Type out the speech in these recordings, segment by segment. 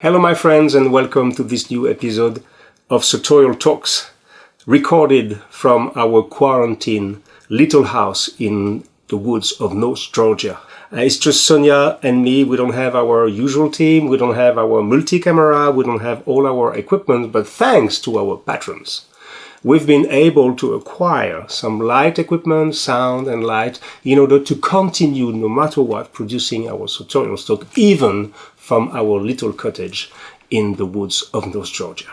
Hello my friends and welcome to this new episode of Sartorial Talks, recorded from our quarantine little house in the woods of North Georgia. It's just Sonia and me. We don't have our usual team, we don't have our multi-camera, we don't have all our equipment, but thanks to our patrons, we've been able to acquire some light equipment, sound and light, in order to continue, no matter what, producing our sartorial stock, even from our little cottage in the woods of North Georgia.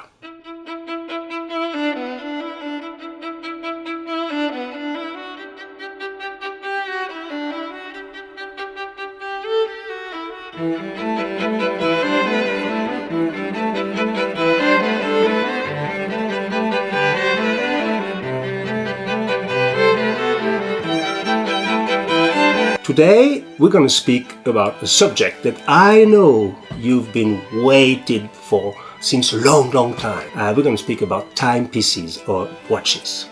Today, we're going to speak about a subject that I know you've been waiting for since a long time. We're going to speak about timepieces or watches.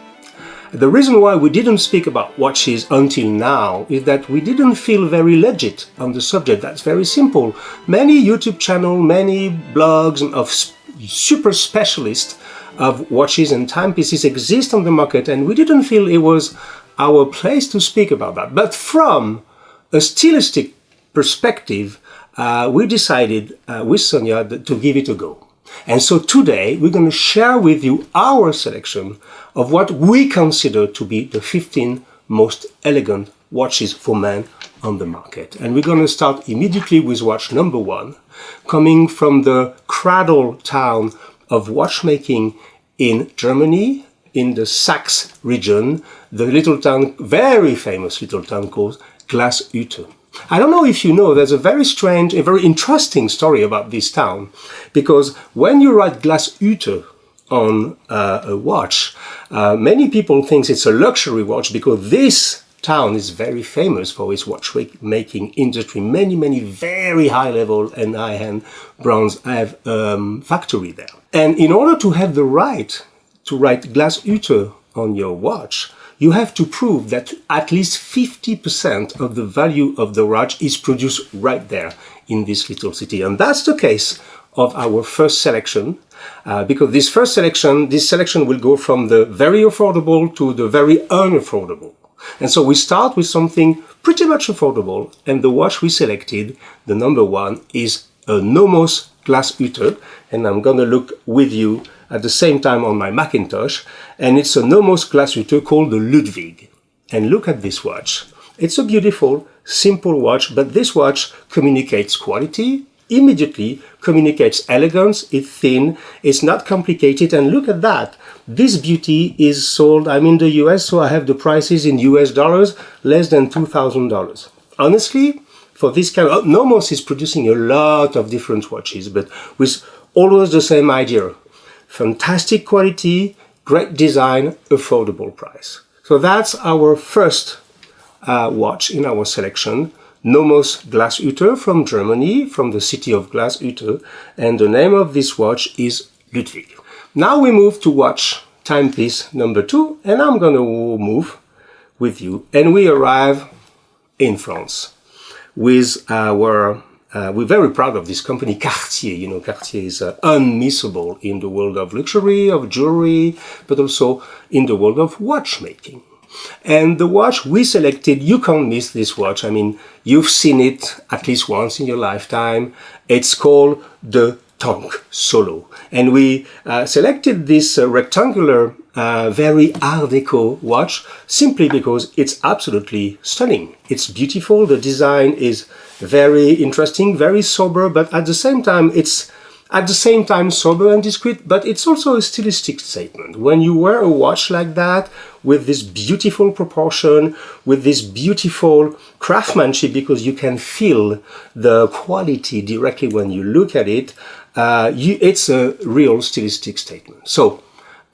The reason why we didn't speak about watches until now is that we didn't feel very legit on the subject. That's very simple. Many YouTube channels, many blogs of super specialists of watches and timepieces exist on the market, and we didn't feel it was our place to speak about that. But from a stylistic perspective, we decided with Sonia to give it a go. And so today we're going to share with you our selection of what we consider to be the 15 most elegant watches for men on the market. And we're going to start immediately with watch number 1, coming from the cradle town of watchmaking in Germany, in the Sax region, the little town, very famous little town called Glashütte. I don't know if you know, there's a very strange, a very interesting story about this town, because when you write Glashütte on a watch, many people think it's a luxury watch because this town is very famous for its watchmaking industry. Many very high level and high-end brands have factory there. And in order to have the right to write Glashütte on your watch, you have to prove that at least 50% of the value of the watch is produced right there in this little city. And that's the case of our first selection, because this selection will go from the very affordable to the very unaffordable. And so we start with something pretty much affordable, and the watch we selected, the number 1, is a Nomos Glashütte, and I'm going to look with you at the same time on my Macintosh, and it's a Nomos Glashütte called the Ludwig. And look at this watch. It's a beautiful, simple watch, but this watch communicates quality, immediately communicates elegance, it's thin, it's not complicated, and look at that. This beauty is sold, I'm in the US, so I have the prices in US dollars, less than $2,000. Honestly, for this kind of, Nomos is producing a lot of different watches, but with always the same idea. Fantastic quality, great design, affordable price. So that's our first watch in our selection, Nomos Glashütte from Germany, from the city of Glashütte, and the name of this watch is Ludwig. Now we move to watch timepiece number 2, and I'm going to move with you, and we arrive in France with our we're very proud of this company, Cartier. You know, Cartier is unmissable in the world of luxury, of jewelry, but also in the world of watchmaking. And the watch we selected, you can't miss this watch. I mean, you've seen it at least once in your lifetime. It's called the Tank Solo. And we selected this rectangular, very Art Deco watch simply because it's absolutely stunning. It's beautiful. The design is very interesting, very sober, but at the same time, it's sober and discreet, but it's also a stylistic statement. When you wear a watch like that, with this beautiful proportion, with this beautiful craftsmanship, because you can feel the quality directly when you look at it, it's a real stylistic statement. So,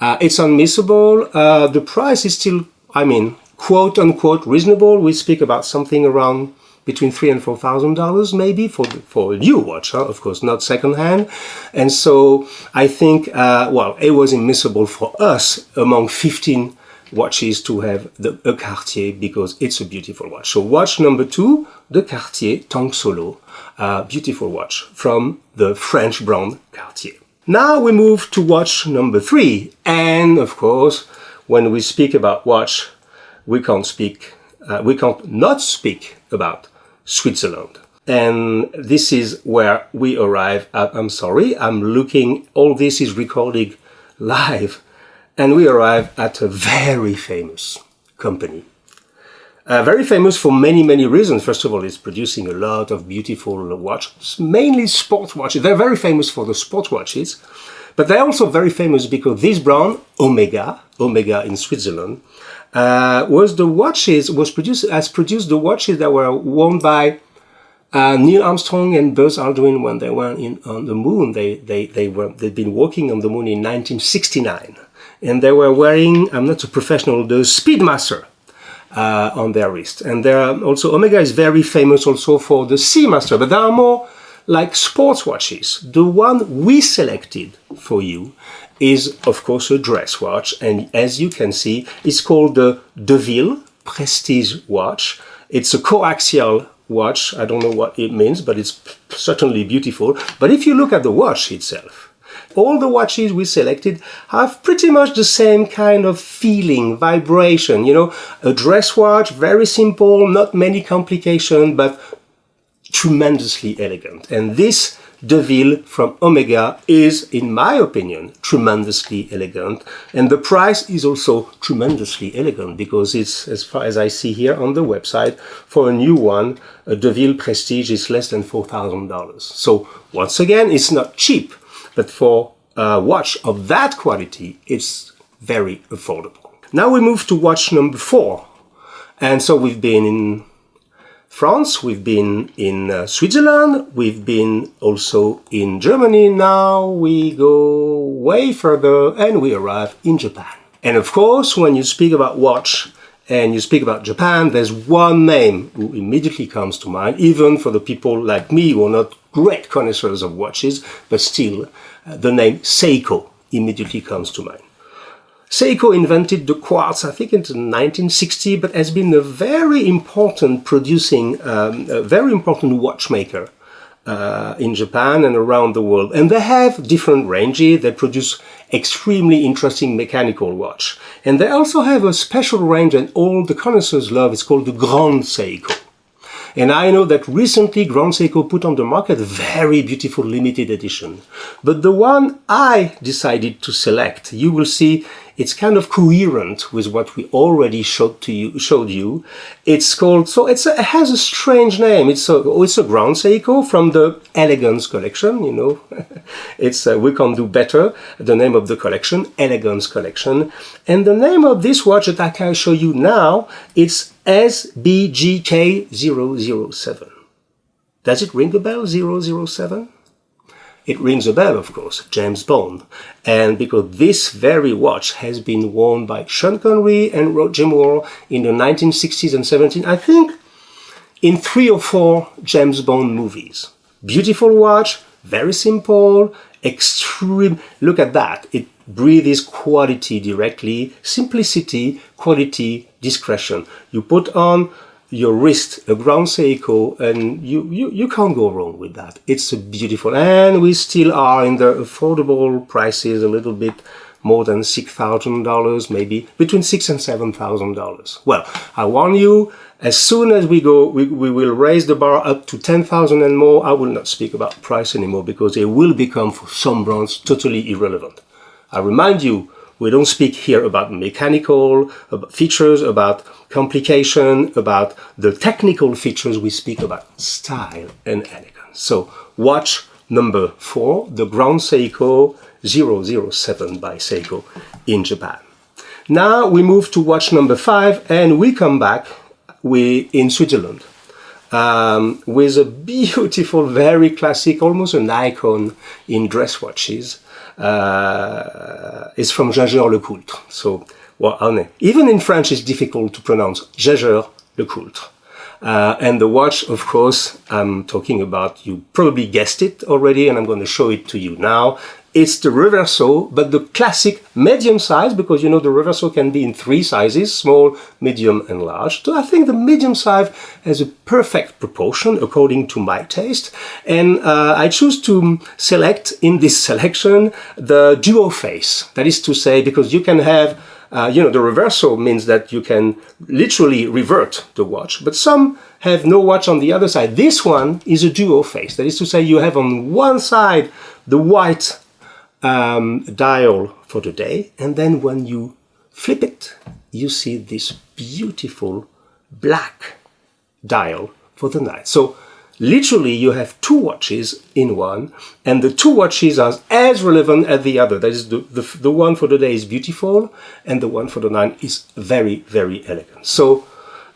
it's unmissable. The price is still, I mean, quote unquote reasonable. We speak about something around between $3,000 and $4,000 maybe for a new watch, of course, not secondhand. And so I think, it was admissible for us among 15 watches to have a Cartier because it's a beautiful watch. So watch number 2, the Cartier Tank Solo, beautiful watch from the French brand Cartier. Now we move to watch number 3, and of course, when we speak about watch, we can't not speak about Switzerland. And this is where we arrive at, I'm sorry, I'm looking, all this is recording live, and we arrive at a very famous company. Very famous for many, many reasons. First of all, it's producing a lot of beautiful watches, mainly sport watches. They're very famous for the sport watches, but they're also very famous because this brand, Omega in Switzerland, has produced the watches that were worn by Neil Armstrong and Buzz Aldrin when they were on the moon. They'd been walking on the moon in 1969, and they were wearing, I'm not a professional, the Speedmaster on their wrist. And also Omega is very famous also for the Seamaster, but there are more like sports watches. The one we selected for you is of course a dress watch, and as you can see, it's called the Ville Prestige watch. It's a coaxial watch. I don't know what it means, but it's certainly beautiful. But if you look at the watch itself, all the watches we selected have pretty much the same kind of feeling, vibration, you know, a dress watch, very simple, not many complications, but tremendously elegant. And this Ville from Omega is, in my opinion, tremendously elegant. And the price is also tremendously elegant because it's, as far as I see here on the website, for a new one, a Ville Prestige is less than $4,000. So once again, it's not cheap, but for a watch of that quality, it's very affordable. Now we move to watch number 4. And so we've been in France, we've been in Switzerland, we've been also in Germany. Now we go way further and we arrive in Japan. And of course, when you speak about watch and you speak about Japan, there's one name who immediately comes to mind, even for the people like me who are not great connoisseurs of watches, but still, the name Seiko immediately comes to mind. Seiko invented the quartz, I think in 1960, but has been a very important a very important watchmaker in Japan and around the world. And they have different ranges. They produce extremely interesting mechanical watch. And they also have a special range that all the connoisseurs love. It's called the Grand Seiko. And I know that recently Grand Seiko put on the market a very beautiful limited edition. But the one I decided to select, you will see it's kind of coherent with what we already showed you. It's called, it has a strange name. It's a Grand Seiko from the Elegance collection, you know. It's We Can Do Better, the name of the collection, Elegance collection. And the name of this watch that I can show you now, it's SBGK007. Does it ring a bell, 007? It rings a bell, of course, James Bond. And because this very watch has been worn by Sean Connery and Roger Moore in the 1960s and 70s, I think in 3 or 4 James Bond movies. Beautiful watch, very simple, extreme. Look at that. It breathes quality directly, simplicity, quality, discretion. You put on your wrist a Grand Seiko and you can't go wrong with that. It's a beautiful, and we still are in the affordable prices, a little bit more than $6,000, maybe between $6,000 and $7,000. Well, I warn you, as soon as we go, we will raise the bar up to 10,000 and more. I will not speak about price anymore because it will become for some brands totally irrelevant. I remind you, we don't speak here about mechanical, about features, about complication, about the technical features. We speak about style and elegance. So watch number 4, the Grand Seiko 007 by Seiko in Japan. Now we move to watch number 5 and we come back in Switzerland with a beautiful, very classic, almost an icon in dress watches. It's from Jaeger-LeCoultre. So, well, even in French it's difficult to pronounce Jaeger-LeCoultre. And the watch, of course, I'm talking about, you probably guessed it already, and I'm going to show it to you now. It's the Reverso, but the classic medium size, because you know the Reverso can be in 3 sizes, small, medium and large. So I think the medium size has a perfect proportion according to my taste. And I choose to select in this selection the duo face. That is to say, because you can have the Reverso means that you can literally revert the watch, but some have no watch on the other side. This one is a duo face. That is to say, you have on one side the white dial for the day, and then when you flip it, you see this beautiful black dial for the night. So literally you have 2 watches in one, and the 2 watches are as relevant as the other. That is, the one for the day is beautiful, and the one for the night is very, very elegant. So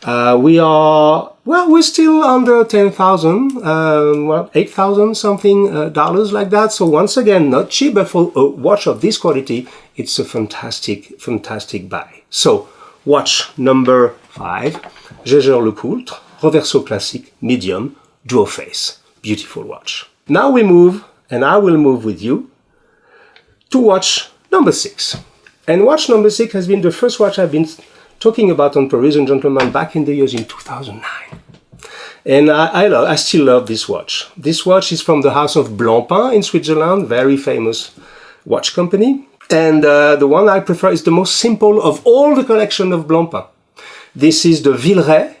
we're still under 10,000, 8,000 something dollars like that. So once again, not cheap, but for a watch of this quality, it's a fantastic, fantastic buy. So watch number 5, Jaeger-LeCoultre Reverso Classique medium duo face, beautiful watch. Now we move, and I will move with you to watch number 6. And watch number 6 has been the first watch I've been talking about on Parisian Gentleman back in the years in 2009. And I still love this watch. This watch is from the house of Blancpain in Switzerland, very famous watch company. And the one I prefer is the most simple of all the collection of Blancpain. This is the Villeret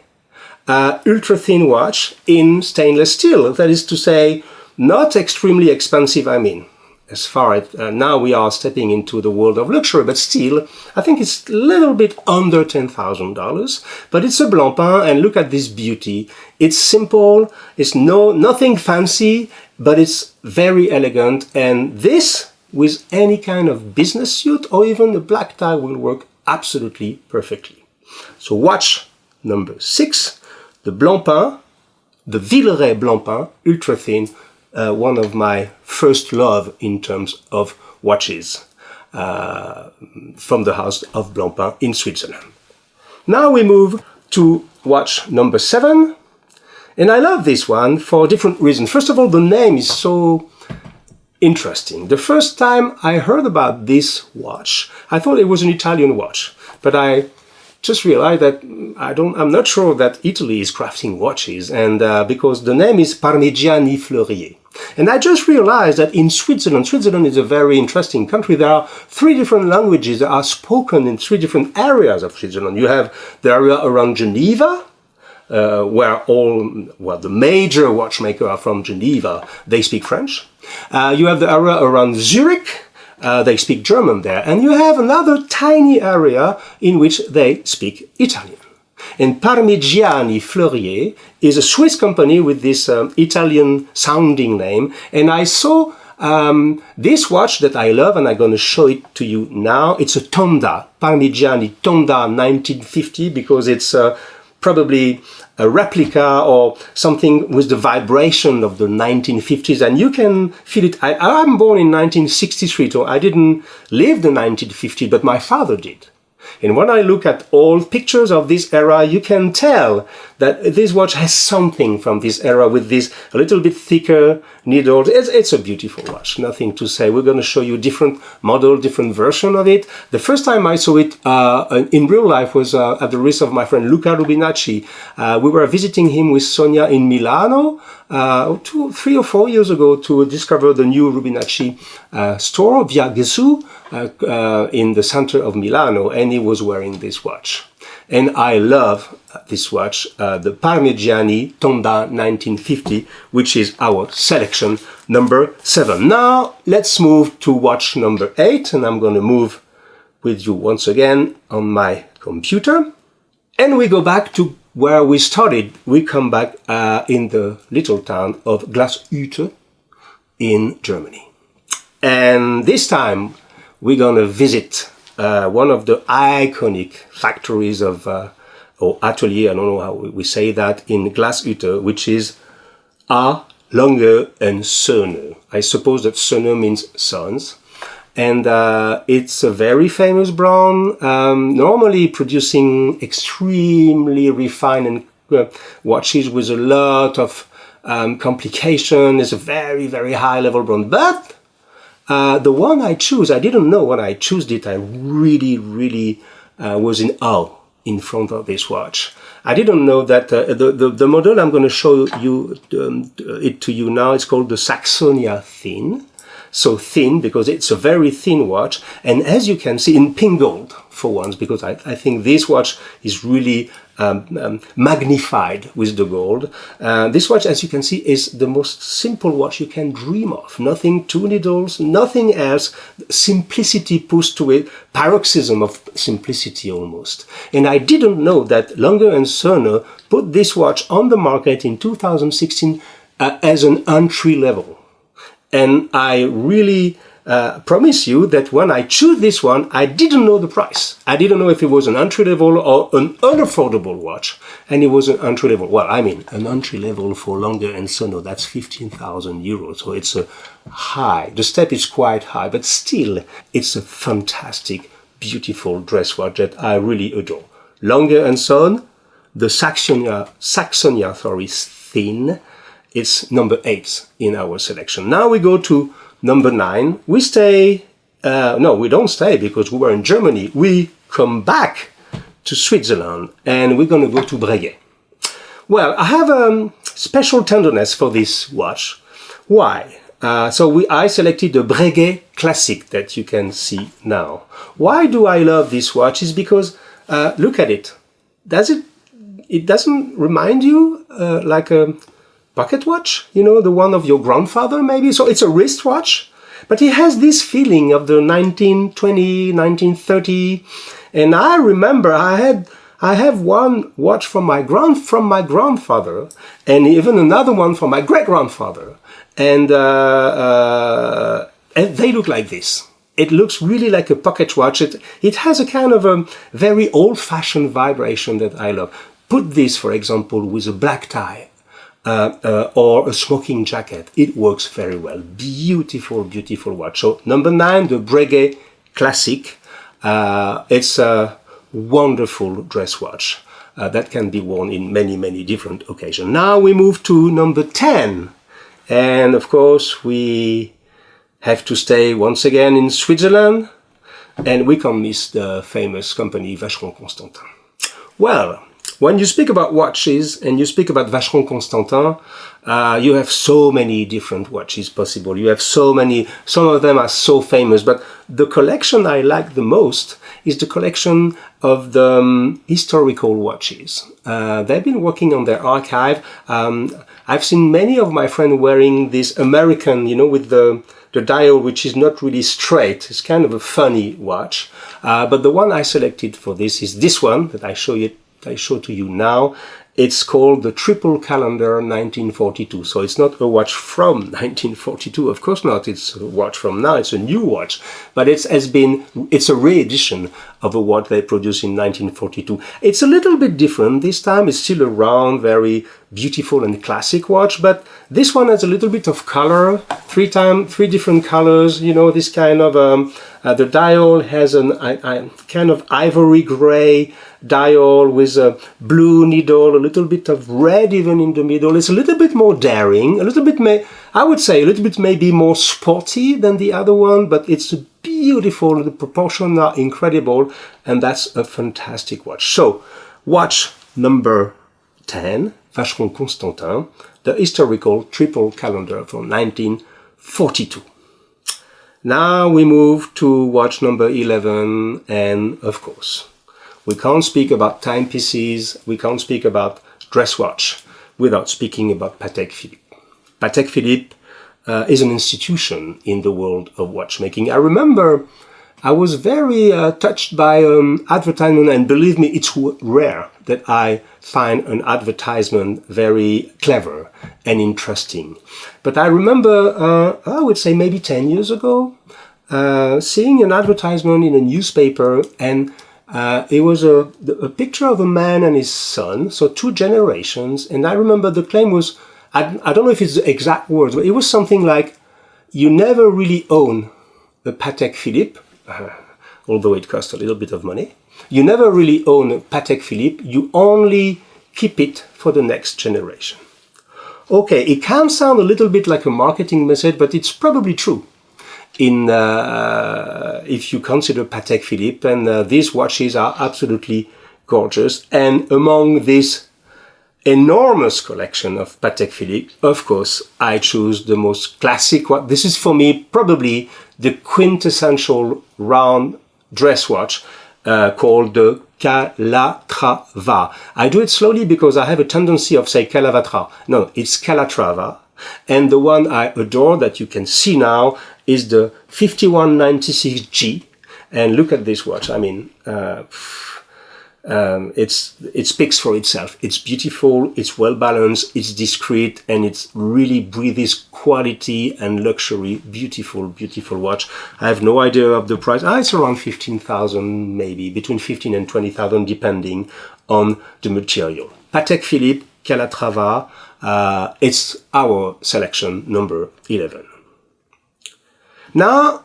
ultra-thin watch in stainless steel. That is to say, not extremely expensive, I mean. As far as now we are stepping into the world of luxury, but still, I think it's a little bit under $10,000. But it's a Blancpain, and look at this beauty. It's simple, it's nothing fancy, but it's very elegant. And this, with any kind of business suit or even a black tie, will work absolutely perfectly. So watch number 6, the Blancpain, the Villeret Blancpain, ultra thin. One of my first love in terms of watches from the house of Blancpain in Switzerland. Now we move to watch number 7, and I love this one for different reasons. First of all, the name is so interesting. The first time I heard about this watch, I thought it was an Italian watch, but I just realized that I'm not sure that Italy is crafting watches, and because the name is Parmigiani Fleurier. And I just realized that in Switzerland is a very interesting country. There are 3 different languages that are spoken in 3 different areas of Switzerland. You have the area around Geneva, where the major watchmakers are from Geneva. They speak French. You have the area around Zurich. They speak German there. And you have another tiny area in which they speak Italian. And Parmigiani Fleurier is a Swiss company with this Italian-sounding name. And I saw this watch that I love, and I'm going to show it to you now. It's a Tonda, Parmigiani Tonda 1950, because it's probably a replica or something with the vibration of the 1950s, and you can feel it. I'm born in 1963, so I didn't live the 1950s, but my father did. And when I look at old pictures of this era, you can tell that this watch has something from this era with this a little bit thicker needle. It's a beautiful watch, nothing to say. We're going to show you different model, different version of it. The first time I saw it in real life was at the wrist of my friend Luca Rubinacci. We were visiting him with Sonia in Milano 3 or 4 years ago to discover the new Rubinacci store, Via Gesù, in the center of Milano, and he was wearing this watch. And I love this watch, the Parmigiani Tonda 1950, which is our selection number 7. Now let's move to watch number 8, and I'm going to move with you once again on my computer. And we go back to where we started. We come back in the little town of Glashütte in Germany. And this time we're going to visit one of the iconic factories of, or atelier, I don't know how we say that, in Glashütte, which is Lange and Söhne. I suppose that Söhne means sons. And it's a very famous brand, normally producing extremely refined and watches with a lot of complication. It's a very, very high level brand. But the one I choose, I didn't know when I chose it. I really, really was in awe in front of this watch. I didn't know that the model I'm going to show you it to you now. It's called the Saxonia Thin. So thin because it's a very thin watch, and as you can see, in pink gold for once, because I think this watch is really magnified with the gold. This watch, as you can see, is the most simple watch you can dream of. Nothing, two needles, nothing else. Simplicity pushed to it, paroxysm of simplicity almost. And I didn't know that Lange and Söhne put this watch on the market in 2016 as an entry level. And I really promise you that when I choose this one, I didn't know the price. I didn't know if it was an entry level or an unaffordable watch. And it was an entry level. Well, I mean, an entry level for Lange and Söhne, that's 15,000 euros. So it's a high. The step is quite high, but still, it's a fantastic, beautiful dress watch that I really adore. Lange and Söhne, the Saxonia Thin. It's number 8 in our selection. Now we go to number 9. We stay, no, we don't stay because we were in Germany. We come back to Switzerland and we're going to go to Breguet. Well, I have a special tenderness for this watch. Why? I selected the Breguet Classique that you can see now. Why do I love this watch? Is because, look at it. It doesn't remind you like a pocket watch, you know, the one of your grandfather maybe. So it's a wristwatch, but it has this feeling of the 1920, 1930. And I remember I have one watch from my grandfather, and even another one from my great grandfather, and they look like this. It looks really like a pocket watch. It has a kind of a very old-fashioned vibration that I love. Put this, for example, with a black tie. Or a smoking jacket. It works very well. Beautiful, beautiful watch. So number 9, the Breguet Classique. It's a wonderful dress watch that can be worn in many, many different occasions. Now we move to number 10. And of course, we have to stay once again in Switzerland. And we can't miss the famous company Vacheron Constantin. Well, when you speak about watches and you speak about Vacheron Constantin, you have so many different watches possible. You have so many, some of them are so famous, but the collection I like the most is the collection of the historical watches. They've been working on their archive. I've seen many of my friends wearing this American, you know, with the dial, which is not really straight. It's kind of a funny watch. But the one I selected for this is this one that I show to you now. It's called the Triple Calendar 1942. So it's not a watch from 1942, of course not. It's a watch from now. It's a new watch, but it's a re-edition of a watch they produced in 1942. It's a little bit different this time. It's still a round, very beautiful and classic watch, but this one has a little bit of color, three different colors. You know, this kind of the dial has a kind of ivory gray dial with a blue needle, a little bit of red even in the middle. It's a little bit more daring, a little bit maybe more sporty than the other one, but it's beautiful. The proportions are incredible, and that's a fantastic watch. So, watch number 10, Vacheron Constantin, the historical triple calendar from 1942. Now we move to watch number 11, and of course, we can't speak about timepieces, we can't speak about dress watch without speaking about Patek Philippe. Patek Philippe is an institution in the world of watchmaking. I remember I was very touched by advertisement, and believe me, it's rare that I find an advertisement very clever and interesting. But I remember, I would say maybe 10 years ago, seeing an advertisement in a newspaper, and it was a picture of a man and his son, so 2 generations, and I remember the claim was, I don't know if it's the exact words, but it was something like, you never really own a Patek Philippe, although it cost a little bit of money. You never really own a Patek Philippe, you only keep it for the next generation. Okay, it can sound a little bit like a marketing message, but it's probably true. If you consider Patek Philippe, and these watches are absolutely gorgeous. And among this enormous collection of Patek Philippe, of course, I choose the most classic one. This is for me probably the quintessential round dress watch called the Calatrava. I do it slowly because I have a tendency of say Calavatra. No, it's Calatrava. And the one I adore that you can see now is the 5196G. And look at this watch. I mean, it speaks for itself. It's beautiful, it's well balanced, it's discreet, and it really breathes quality and luxury. Beautiful, beautiful watch. I have no idea of the price. It's around 15,000, maybe between 15 and 20,000, depending on the material. Patek Philippe, Calatrava. It's our selection number 11. Now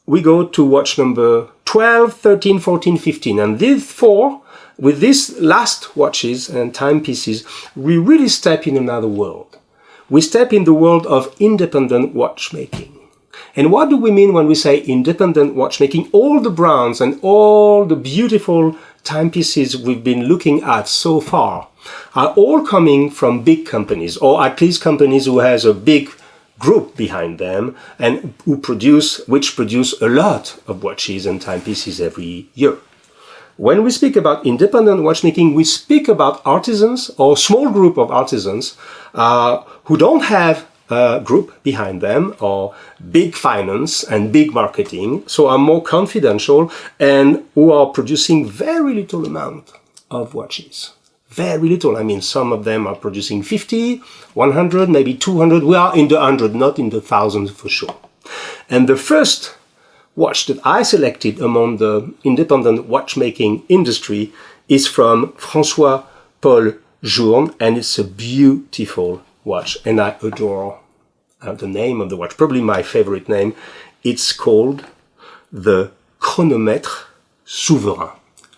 we go to watch number 12, 13, 14, 15. And these four, with these last watches and timepieces, we really step in another world. We step in the world of independent watchmaking. And what do we mean when we say independent watchmaking? All the brands and all the beautiful timepieces we've been looking at so far are all coming from big companies, or at least companies who has a big group behind them and which produce a lot of watches and timepieces every year. When we speak about independent watchmaking, we speak about artisans or small group of artisans who don't have a group behind them or big finance and big marketing, so are more confidential and who are producing very little amount of watches. Very little. I mean, some of them are producing 50, 100, maybe 200. We are in the 100, not in the thousands for sure. And the first watch that I selected among the independent watchmaking industry is from François-Paul Journe, and it's a beautiful watch, and I adore the name of the watch, probably my favorite name. It's called the Chronomètre Souverain.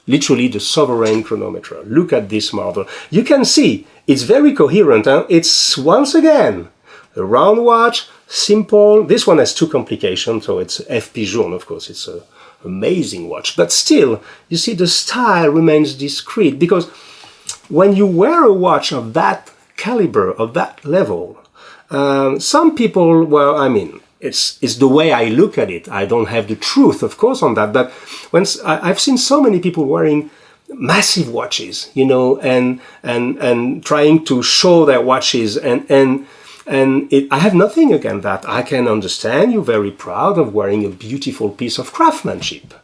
Literally the Souverain chronometer. Look at this marvel. You can see it's very coherent. It's once again a round watch, simple. This one has two complications, so it's FP Journe, of course. It's an amazing watch. But still, you see the style remains discreet, because when you wear a watch of that caliber, of that level, some people, well, I mean, it's the way I look at it. I don't have the truth, of course, on that. But I've seen so many people wearing massive watches, you know, and trying to show their watches, I have nothing against that. I can understand you're very proud of wearing a beautiful piece of craftsmanship.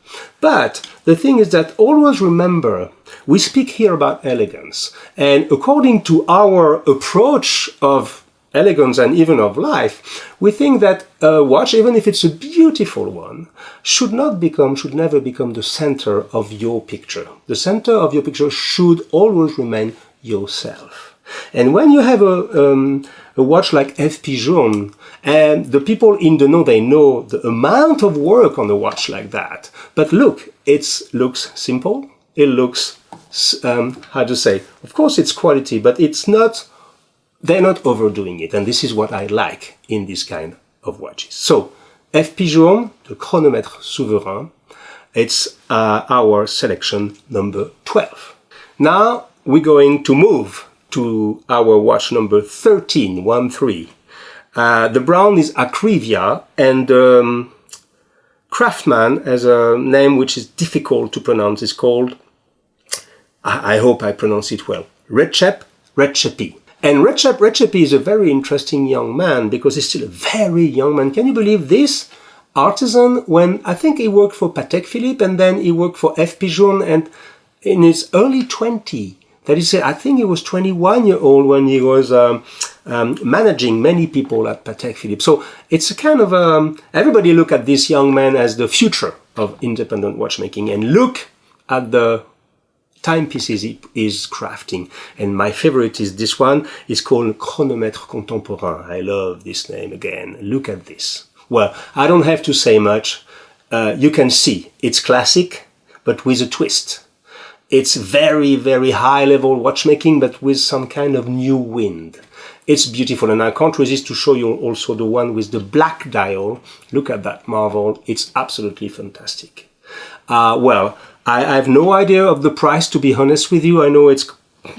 But the thing is that always remember, we speak here about elegance, and according to our approach of elegance and even of life, we think that a watch, even if it's a beautiful one, should never become the center of your picture. The center of your picture should always remain yourself. And when you have a watch like FP Journe, and the people in the know, they know the amount of work on a watch like that. But look, it looks simple. It looks, of course it's quality, but they're not overdoing it. And this is what I like in this kind of watches. So, FP Journe, the Chronomètre Souverain, it's our selection number 12. Now we're going to move to our watch number 13, 1-3. The brand is Akrivia, and craftsman has a name which is difficult to pronounce. It's called, I hope I pronounce it well, Rexhepi. And Rexhepi is a very interesting young man, because he's still a very young man. Can you believe this? Artisan, when I think he worked for Patek Philippe, and then he worked for FP Journe, and in his early 20s, that is, I think he was 21 years old when he was managing many people at Patek Philippe. So it's a kind of, everybody look at this young man as the future of independent watchmaking, and look at the timepieces he is crafting. And my favorite is this one. It's called Chronomètre Contemporain. I love this name again. Look at this. Well, I don't have to say much. You can see it's classic, but with a twist. It's very, very high-level watchmaking, but with some kind of new wind. It's beautiful, and I can't resist to show you also the one with the black dial. Look at that marvel. It's absolutely fantastic. Well, I have no idea of the price, to be honest with you. I know it's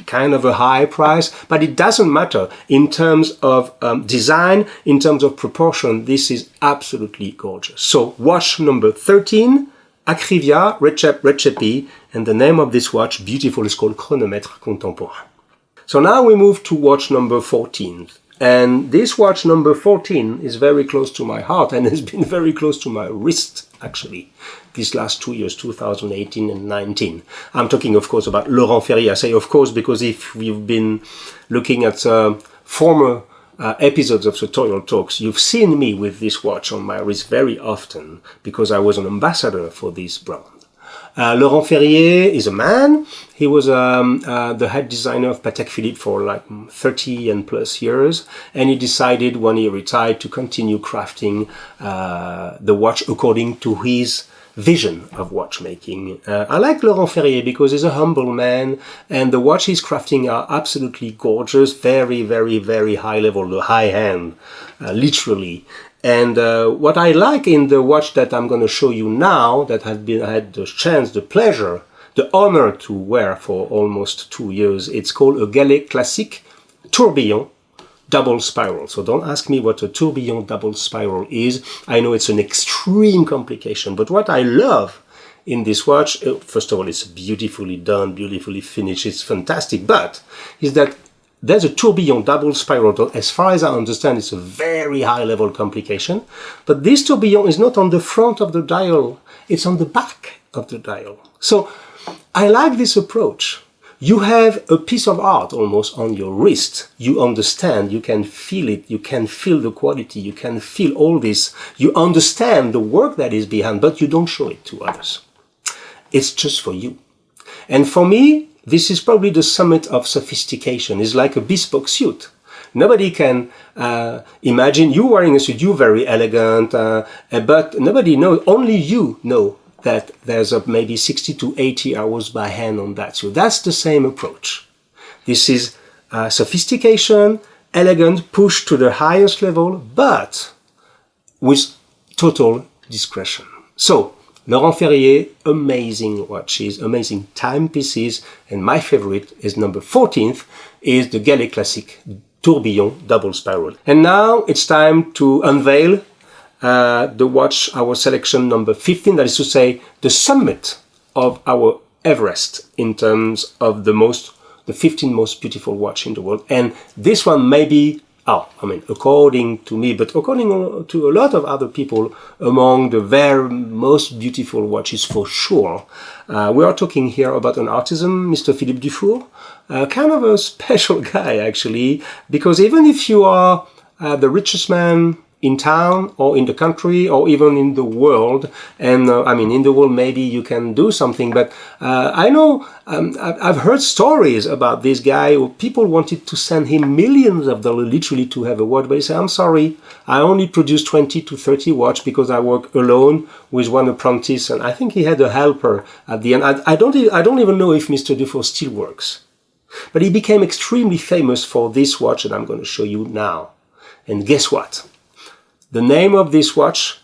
kind of a high price, but it doesn't matter. In terms of design, in terms of proportion, this is absolutely gorgeous. So, watch number 13, Akrivia, Rexhepi, and the name of this watch, beautiful, is called Chronomètre Contemporain. So now we move to watch number 14. And this watch number 14 is very close to my heart and has been very close to my wrist, actually, these last 2 years, 2018 and 19. I'm talking, of course, about Laurent Ferrier. I say, of course, because if you've been looking at former episodes of Tutorial Talks, you've seen me with this watch on my wrist very often because I was an ambassador for this brand. Laurent Ferrier is a man. He was the head designer of Patek Philippe for like 30 and plus years, and he decided when he retired to continue crafting the watch according to his vision of watchmaking. I like Laurent Ferrier because he's a humble man, and the watch he's crafting are absolutely gorgeous, very, very, very high level, the high hand, literally. And what I like in the watch that I'm going to show you now, that I had the chance, the pleasure, the honor to wear for almost 2 years, it's called a Breguet Classique Tourbillon double spiral. So don't ask me what a tourbillon double spiral is. I know it's an extreme complication, but what I love in this watch, first of all, it's beautifully done, beautifully finished, it's fantastic, but is that there's a tourbillon double spiral. As far as I understand, it's a very high-level complication. But this tourbillon is not on the front of the dial. It's on the back of the dial. So I like this approach. You have a piece of art almost on your wrist. You understand, you can feel it, you can feel the quality, you can feel all this. You understand the work that is behind, but you don't show it to others. It's just for you. And for me, this is probably the summit of sophistication. It's like a bespoke suit. Nobody can imagine you wearing a suit, you're very elegant, but nobody knows, only you know that there's maybe 60 to 80 hours by hand on that suit. That's the same approach. This is sophistication, elegant, pushed to the highest level, but with total discretion. So, Laurent Ferrier, amazing watches, amazing timepieces, and my favorite is number 14th, is the Breguet Classique Tourbillon double spiral. And now it's time to unveil the watch, our selection number 15, that is to say, the summit of our Everest in terms of the 15 most beautiful watch in the world. And this one may be, according to me, but according to a lot of other people, among the very most beautiful watches for sure. We are talking here about an artisan, Mr. Philippe Dufour, kind of a special guy actually, because even if you are the richest man in town or in the country or even in the world, and in the world maybe you can do something, but I know I've heard stories about this guy who people wanted to send him millions of dollars literally to have a watch, but he said, I'm sorry, I only produce 20 to 30 watch because I work alone with one apprentice, and I think he had a helper at the end. I don't even know if Mr. Dufour still works, but he became extremely famous for this watch that I'm going to show you now. And guess what? The name of this watch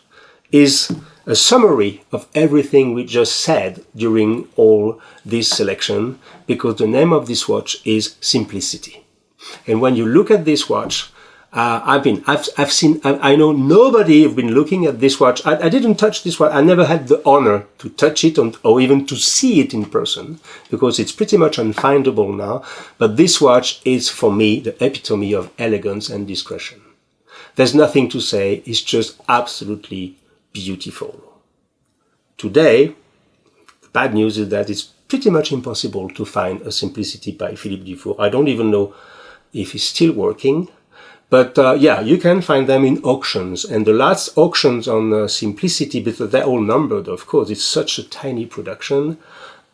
is a summary of everything we just said during all this selection, because the name of this watch is Simplicity. And when you look at this watch, I know nobody have been looking at this watch. I didn't touch this watch. I never had the honor to touch it or even to see it in person, because it's pretty much unfindable now. But this watch is for me the epitome of elegance and discretion. There's nothing to say, it's just absolutely beautiful. Today, the bad news is that it's pretty much impossible to find a Simplicity by Philippe Dufour. I don't even know if he's still working, but you can find them in auctions. And the last auctions on Simplicity, because they're all numbered, of course, it's such a tiny production.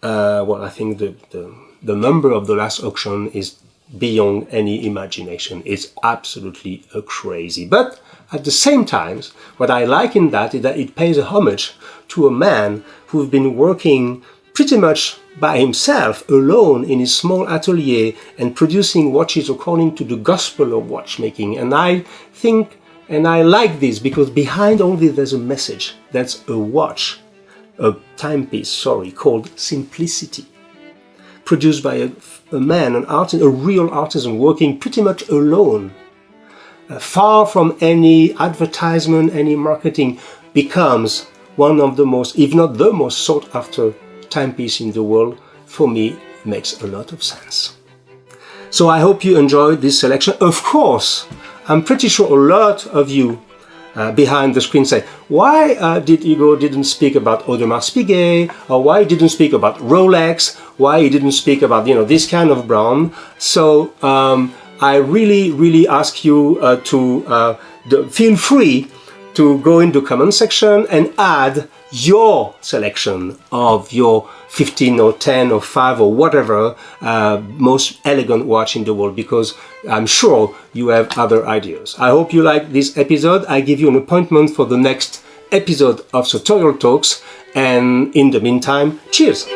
I think the number of the last auction is beyond any imagination. It's absolutely crazy. But at the same time, what I like in that is that it pays a homage to a man who's been working pretty much by himself, alone, in his small atelier, and producing watches according to the gospel of watchmaking. And I think, and I like this, because behind all this there's a message. That's a watch, a timepiece, sorry, called Simplicity, produced by a man, an artist, a real artisan, working pretty much alone. Far from any advertisement, any marketing, becomes one of the most, if not the most sought after timepiece in the world. For me, makes a lot of sense. So I hope you enjoyed this selection. Of course, I'm pretty sure a lot of you behind the screen say, why did Hugo didn't speak about Audemars Piguet, or why he didn't speak about Rolex, why he didn't speak about, this kind of brand. So I really ask you to feel free to go in the comment section and add your selection of your 15 or 10 or 5 or whatever most elegant watch in the world, because I'm sure you have other ideas. I hope you like this episode. I give you an appointment for the next episode of Sartorial Talks, and in the meantime, cheers!